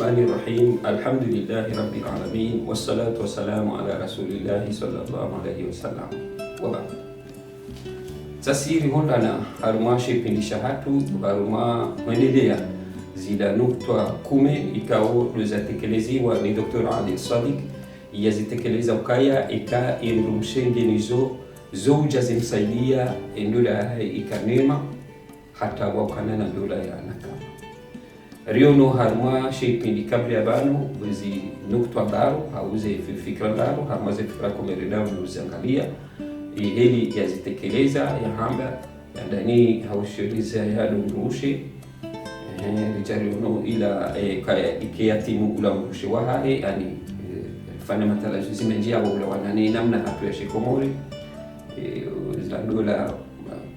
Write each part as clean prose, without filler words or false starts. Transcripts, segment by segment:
Bismillahirrahmanirrahim. Alhamdulillahi rabbil alamin wassalatu wassalamu ala rasulillahi sallallahu alayhi wasallam. Wa ba'd. Tasiri hondana haruma shepindisha hatu haruma mwendelea zila nukta 10 ikao luzatekeleziwa ni Dr. Ali Sadiq yazitekeleza ukaya ika imrumshengenizo zouja zimsaidia endula ikanema hata wakanana dola ya nakama riono harma shepindi kabla bano wezi nukta baro hauze fikra baro hamaze fikra komerida uzangalia hili yazitekeleza ya hamba ndani haushiriza ya ndurushe rijariono ila kaya ikiyatimu ula mrushe wahae yani fanya matalaji zimenjia ula wanani namna hatu ya shikomori za dola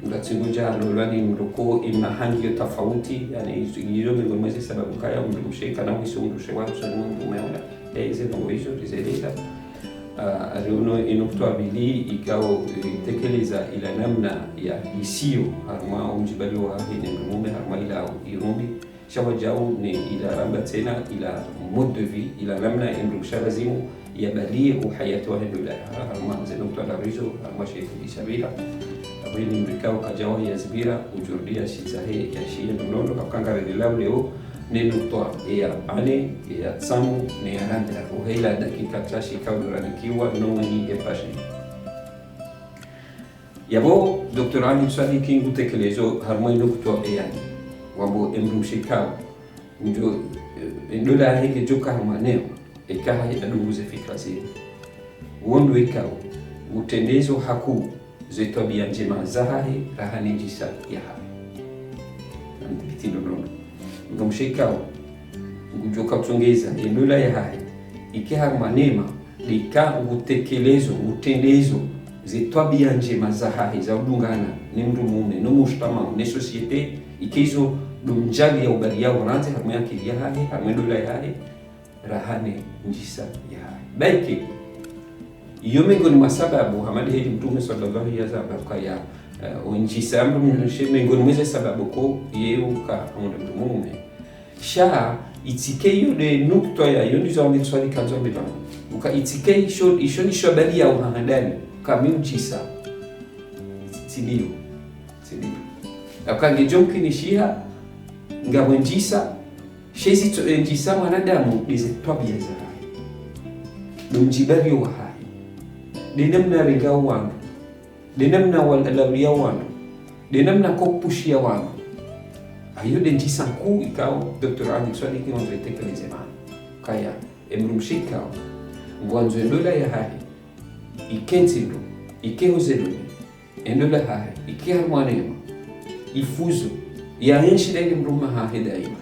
ngatingoja lolani mroko ina hangi tofauti yani hizo mwezi sababu kaya mrushe kana wiso mrushe wao sana umeona hizo ndio hizo dizeleta riono inoktoa bili ikao tekeleza ila namna ya hisio harma umjibali wa hine mume harma ila irumbi shawajao ni ila ramba tena ila mode de vie ila namna imrusha lazimu yabali uhayatu wa dola harma zinoktoa la rizo harma shefu isabila abili mrikao kajawa ya zibira ujurdia shizahe ya shia mnono akangara leo nenuktoa ya ane ya tsamu ne ya randa uhela dakika chashi kauduranikiwa nomani epashi yabo Dr. Ali Sadiq kingu tekelezo harmoi nuktoa yani wabo emrumshikao njo ndola heke joka harmaneo ekaha aduguze fikra zile wondo ikao utendezo haku zetobia njema zahahi rahani jisa ya hahi antitindo nono ngomshikao ngujoka kuongeza ndola ya hahi ikiha manema lika utekelezo utendezo zetobia njema zahahi za udungana ni mtu mume no mushtama ne societe ikizo dumjali ya ubali yao ranze harmo yake ya hahi harmo dola ya hahi rahani njisa ya hahi baiki iyo miongoni mwa sababu hamadi hili mtume sallallahu alaihi wasallam kaya onjisa amru miongoni mwa sababu ko yeuka ndo mume sha itikeyo de nukta ya yondi za ndi swali kanzo mbele uka itike ishoni shabali ya uhandani kama mjisa sidio akange jonki ni shia ngabwenjisa shezi to njisa mwanadamu dize tabia za dumjibali wa dinamna rigao wangu dinamna walalawiya wangu dinamna kopushia wangu ayo denjisa ku ikao Dr. Ali Sadiq kinonzo itekeleze maana kaya emrumshika ngwanzo ndola ya hahi ikentsindo ikehozelo endola hahi ikiharmanema ifuzo ya henshi ile mruma hahi daima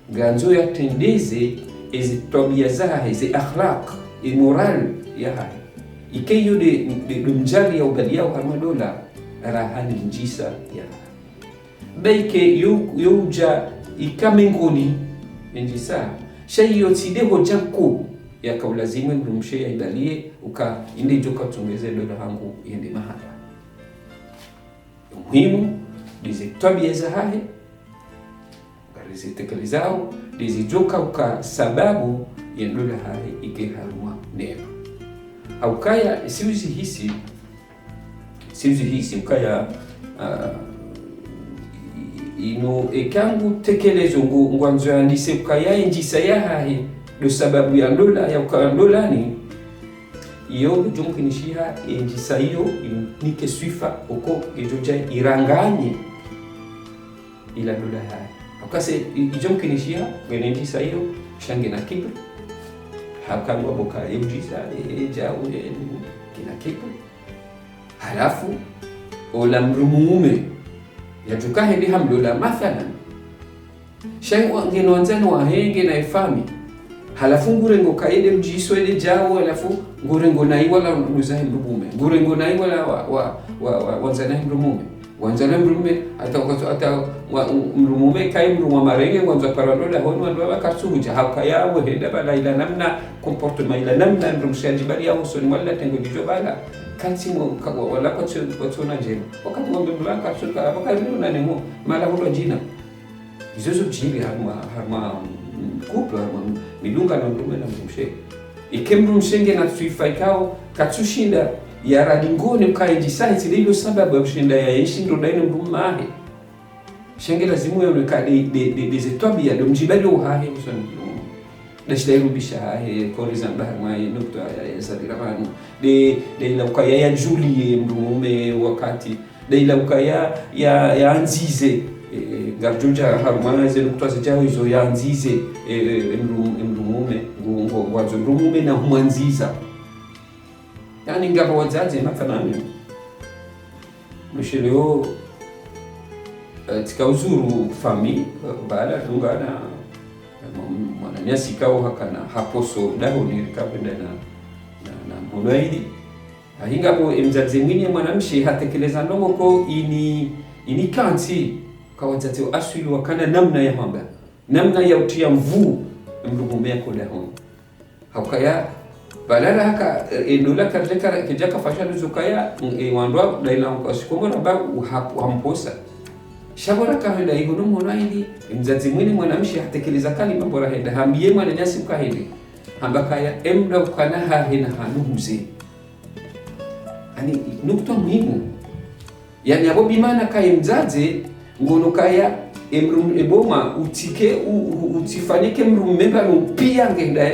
ganzo ya tendeze ezi tabia zahe ezi akhlaq moral ya hahi ikeyo de dumjali ya ugali yao harma dola rahani njisa ya baike yuja ikamengoni njisa shayo tside hoja ko ya kaulazimu ndumshe ya ibalie uka inde joka tungeze dola hangu yende mahala muhimu dize tabia za hahe garize tekelezao dize joka uka sababu ya dola hahe ike harma neema aukaya siuzi hisi ukaya ino ekangu tekelezo ngwanzo yandise ukaya njisa ya hahi do sababu ya ndola ya ukandola ni iyo jumkinishia njisa hiyo nike swifa uko ejoja iranganye ila ndola hahi akase jumkinishia ngene njisa hiyo shange na kibri hakamwa boka yujisa jawe kina kipo halafu ola mrumume yajuka hindi hamdola mathalan shay ngeno anzano wa henge na ifami halafu ngurengo kaide mjiso ile jawo halafu ngurengo nai wala muzahi mrumume ngurengo nai wala wanzana mrumume wanzana mrumume ata mrumume kai mrumwa marenge kwanza paradola hono ndo bakasuja hakayawo henda bala ila namna comportement ila namna mrumshaji bali yao soni wala tengo dijo bala kansi mo wala kwa tsona jema wakati ngombe blanka suka wakati nuna nemo mala hulo jina zizo jili harma couple milunga na mrume na mrumshe ikemrumshenge na tuifaikao katsushinda ya radingone ukaiji science lilo sababu ya kushinda ya yeshindo daino mruma ahe shenge lazimu ya uneka de zetwabia de mjibali uhahe usoni mrumu dashida irubisha hahe kori zamba harmaye nukta ya zadirabanu de ila ukaya ya Julie mrumume wakati de ila ukaya ya anzize garjuja harmaze nukta zijao hizo ya anzize mrumume ngungo wazo mrumume na humanziza yani ngabo wazazi mathalani msheleo tika uzuru fami baada tungana mwananyasi kao hakana haposo daho ni kapenda na mbonaidi ahingabo mzazi mwinyi mwanamshi hatekeleza ndongo ko ini kanti kwa wazazi asili wakana namna ya utia mvu mrugumea ko daho hakaya balala haka endola kijaka fashalu zukaya wandwa daila usikomona ba hamposa shabora kahenda igono monaidi mzazi mwini mwanamshi hatekeleza kali mambo la henda hambiye mwana nyasi ukahende hambakaya emda ukana hahena hanuhuze ani nukta muhimu yani abo bimana kaya mzazi ngono kaya eboma utike utifanyike mrumemba mpia ngenda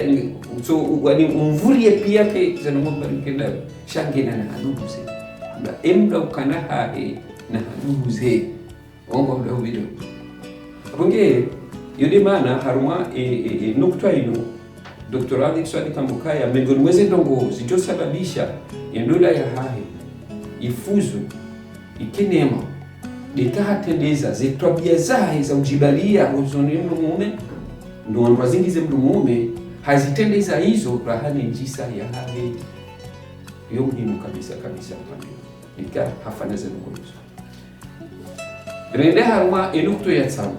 so wani umvurie pia ke zanongo barikenda shangena na hanuhuze amba emda ukana hahe na hanuhuze ongo ndo video abonge yodi mana haruma nukta ino doktorali swali kamukaya mengoni mweze ndongo zijo sababisha yendola ya hahe ifuzu ikinema dikahatendeza zetwabia zahe za ujibalia uzoni mrumume ndo nwazingize mrumume hazitendeza hizo rahani njisa ya hahe yo muhimu kabisa nika hafaneze nukulizo rende haruma enukto ya tsamu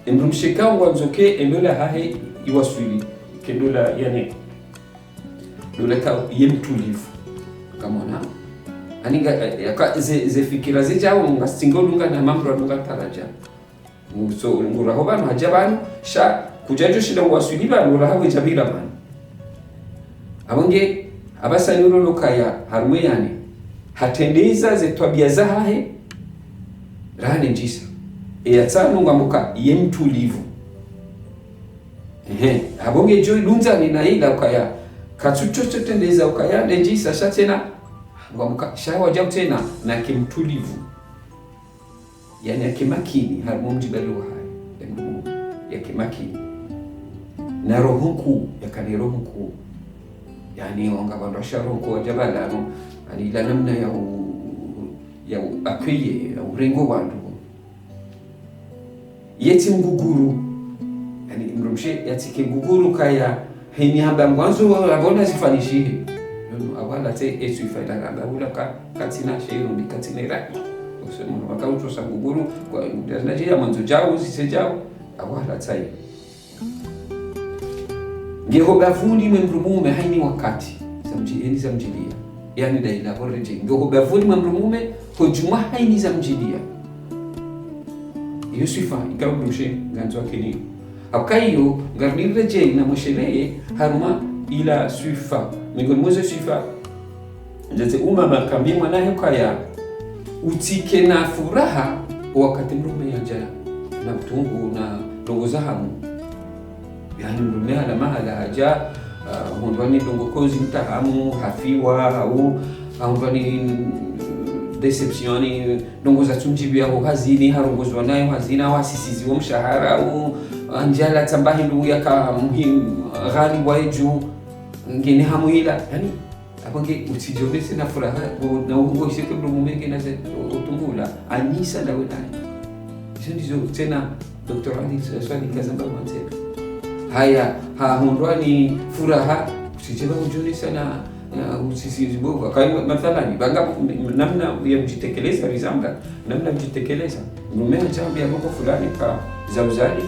emrumshika wanzoke endola hahe iwaswili kendola yani dola ka yemtulivu kamona aninga yaka ze fikira zijao ngasingolunga na mambo alunga taraja so ngurahoba no hajabanu sha kujajo shida waswili ba ngurahawe jabira man abonge abasanyuro lokaya harumwe yani hatendeza ze twabia zahe rahane njisa eyatsanu ngamuka yemtulivu abonge joy lunza ni naila ukaya katsuchocho tendeza ukaya njisa shatena ngamuka shawa jau tena na kimtulivu yani akimakini harimo mjibali wa hai yakimakini na rohunku yakani rohunku yani wanga bandu sharonku wajabala no ani la namna ya akwiye urengo wandu yeti mguguru yani mrumshe yatike mguguru kaya heni hamba mwanzo abona sifanishihi no abala te etu ifaida ngamba ula katina shiro ni katina iraki usemo wakauto sa mguguru kwa ndanaje mwanzo jao sisejao abala tai ngego bafundi mwemrumume haini wakati samjini samjilia yani daila horeje ngego bafundi mwemrumume hojuma haini samjilia iyo sifa ikawdushe ganzo akini akayo ngarnireje na mosheleye haruma ila sifa ngoni mwezo sifa nje makambi mwanahe kaya utike na furaha wakati mrume yajala na mtungu na dongo zahamu yani mrume ala mahala haja hondwani dongo kozi mtahamu hafiwa au ndwani deceptioni dongo za tunjibu ya hazini harongozwa nayo hazina wasisizi wa mshahara au anjala tambahi ndugu yaka muhimu ghali wa eju ngine hamuila yani apange utijobese na furaha na ugo shike mrume na utungula anisa na wenani ndizo tena doktorali swali kazamba mwanzo haya hondwani furaha usijeba ujuni sana usisiziboga kwa mathalani banga namna ya mjitekeleza rizanga namna mjitekeleza mrume jambo ya mambo fulani ka za uzali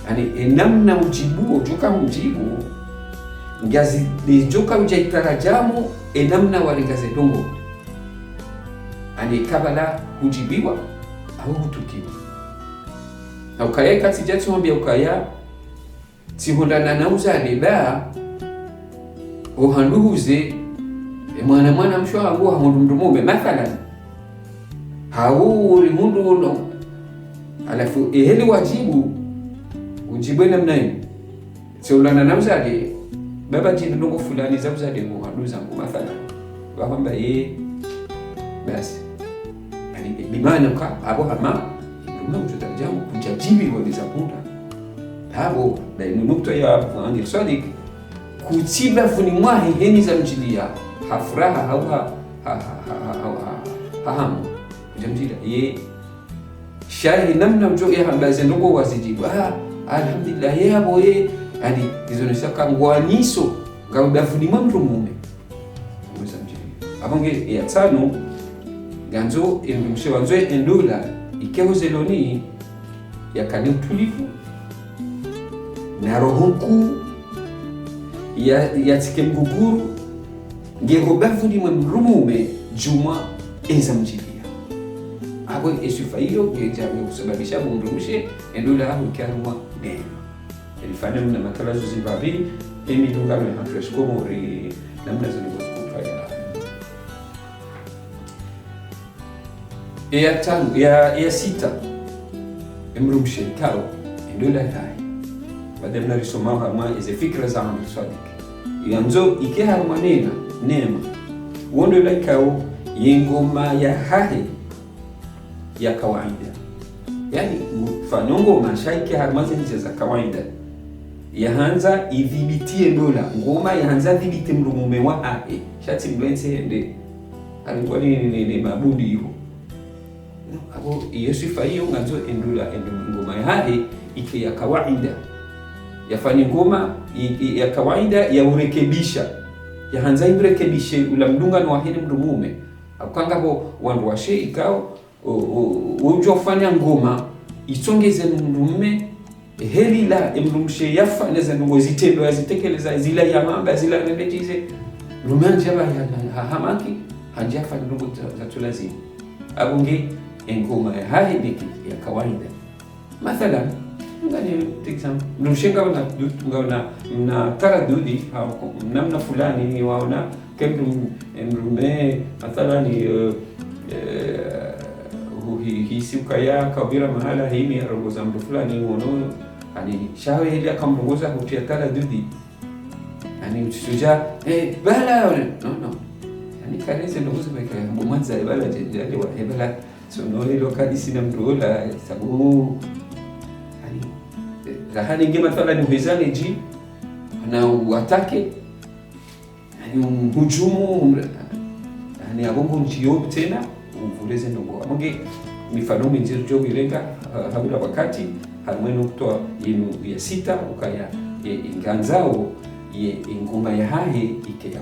yani namna ujibu joka mjibu ngazi joka ujaitarajamu namna walingaze dongo ani kabala hujibiwa au hutukiwa na ukaya kati jati mwambia ukaya tihondana na uzade da uhanduhuze mwana mshwa wangu hamundu mdumume mathalan hauri mundu uno alafu eheli wajibu ujibwe namna hiyo seulana na uzade baba jini ndogo fulani za uzade muhanduza ngu mathalan wahamba basi yani bimana ka abo hama ndio mtutajamu kujajibi waliza punda habo na nukta ya Amir Sadiq kutiba funi mwahi heni za mjilia hafuraha au hahamu kujamjila shahi namna mjo ya hambaze ndogo wazijibu alhamdulillah habo yani izonesha kangwaniso ngaba funi mwa mume abonge ya tano ganzo endumshe wanzo endula ikeho zeloni yakani utulivu na roho kuu ya tike mguguru ngego bafuni mwe mrumume juma eza mjilia abo esufa hiyo ngejamu kusababisha mrumshe endula hapo kiaruma neno elifanya na makala zuzibabi emi lugano ya fresh komori namna zilizokufanya ya tano ya sita mrumshe kao endula hai baada ya nisoma kama hizo fikra za Amir Sadiq yanzo ikiha manena neema wondo laikao yengoma ya hahi ya kawaida yani fanongo mashaiki harmazi za kawaida yahanza idhibitie dola ngoma yahanza dhibiti mrumume wa hahi shati mwense ende alikuwa ni mabudi hiyo hapo Yesu hiyo ngazo endula ngoma ya hahi iki ya kawaida yafanya ngoma ya kawaida ya urekebisha ya hanza irekebishe ula mdungano wa hili mdumume akangapo wandu washe ikao ujo fanya ngoma isongeze mdumume heli la mdumshe yafanya za ndongo zitendo yazitekeleza zila ya mamba zila ndejize rumanja ba hamaki hanjafa ndongo za tulazima abunge ngoma ya haidiki ya kawaida mathalan ngani tikam mshenga na taradudi au namna fulani ni waona kemdu mrume mathalan hisi ukaya kabira mahala himi arongoza mtu fulani uono ani shawe ile akamrongoza kutia taradudi ani utuja bala no ani kanisa ndo kuzo beka mwanza bala jende wa bala so no ile lokadi sina mtu ola sababu lahani ngema mathalan uhizane ji na uatake yani hujumu yani abongo njio tena uvuleze ndongo amonge mifano mingi jogo ilenga habula wakati harmeno kutoa yenu ya sita ukaya inganzao ye ngoma ya hahi ike ya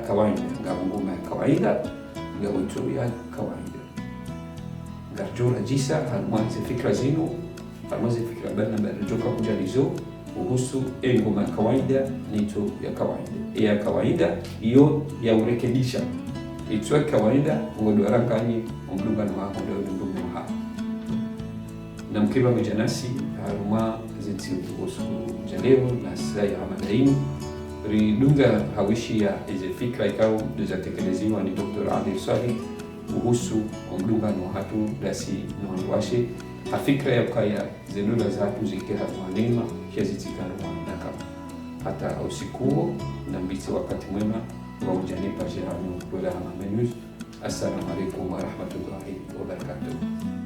kawaida ngoma ya kawaida ngawito ya kawaida ngarjora jisa harmwanze fikra zinu harmazi fikra bana joka kujalizo kuhusu ngoma ya kawaida nito ya kawaida ya kawaida hiyo ya urekebisha ito ya kawaida ngodo arankani umdungano wako ndio ndungu hapa na mkiwa mjanasi haruma zinti kuhusu jaleo na saa ya Ramadhani ridunga hawishi ya hizo fikra ikao ndizatekeleziwa ni Dr. Amir Sadiq kuhusu umdungano hatu dasi na wanwashe afikra ya kaya zenula zatu zikira mwanema kiazitikana mwanaka hata usiku na mbiti wakati mwema wa ujanipa jirani wala hama menus. Assalamu alaikum warahmatullahi wabarakatuh.